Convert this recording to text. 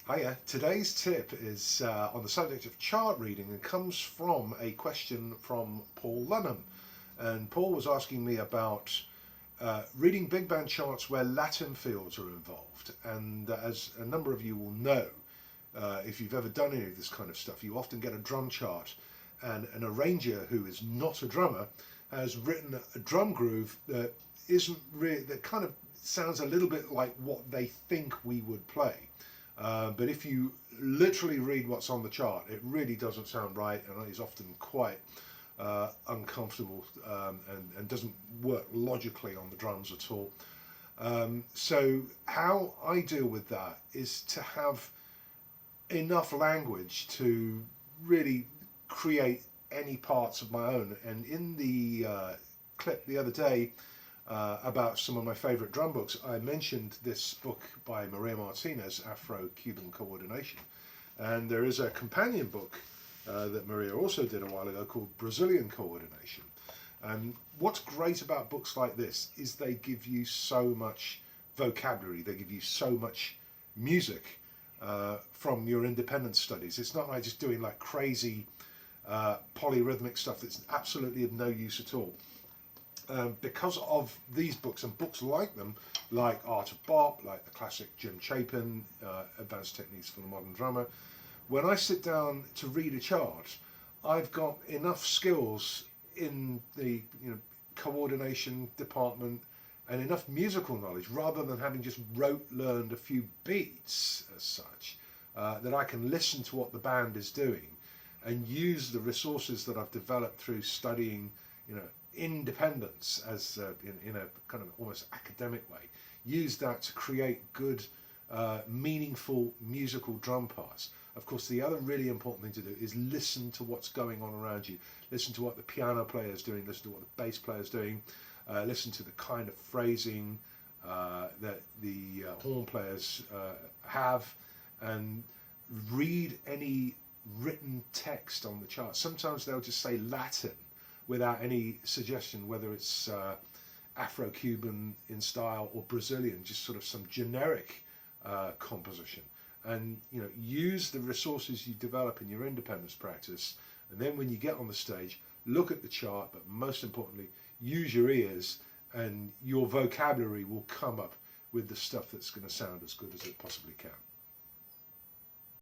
Hiya. Today's tip is on the subject of chart reading and comes from a question from Paul Lunham. And Paul was asking me about reading big band charts where Latin fields are involved. And as a number of you will know, if you've ever done any of this kind of stuff, you often get a drum chart and an arranger who is not a drummer has written a drum groove that isn't really, that kind of sounds a little bit like what they think we would play. But if you literally read what's on the chart, it really doesn't sound right and is often quite uncomfortable and doesn't work logically on the drums at all. So how I deal with that is to have enough language to really create any parts of my own. And in the clip the other day, about some of my favourite drum books, I mentioned this book by Maria Martinez, Afro-Cuban Coordination. And there is a companion book that Maria also did a while ago called Brazilian Coordination. And what's great about books like this is they give you so much vocabulary, they give you so much music from your independent studies. It's not like just doing like crazy polyrhythmic stuff that's absolutely of no use at all. Because of these books and books like them, like Art of Bop, like the classic Jim Chapin, Advanced Techniques for the Modern Drummer, when I sit down to read a chart, I've got enough skills in the coordination department and enough musical knowledge, rather than having just learned a few beats as such, that I can listen to what the band is doing and use the resources that I've developed through studying, independence as in a kind of almost academic way, use that to create good meaningful musical drum parts. Of course, the other really important thing to do is listen to what's going on around you. Listen to what the piano player is doing, listen to what the bass player is doing, listen to the kind of phrasing that the horn players have, and read any written text on the chart. Sometimes they'll just say Latin without any suggestion whether it's Afro-Cuban in style or Brazilian, just sort of some generic composition. And use the resources you develop in your independence practice, and then when you get on the stage, look at the chart, but most importantly, use your ears, and your vocabulary will come up with the stuff that's going to sound as good as it possibly can.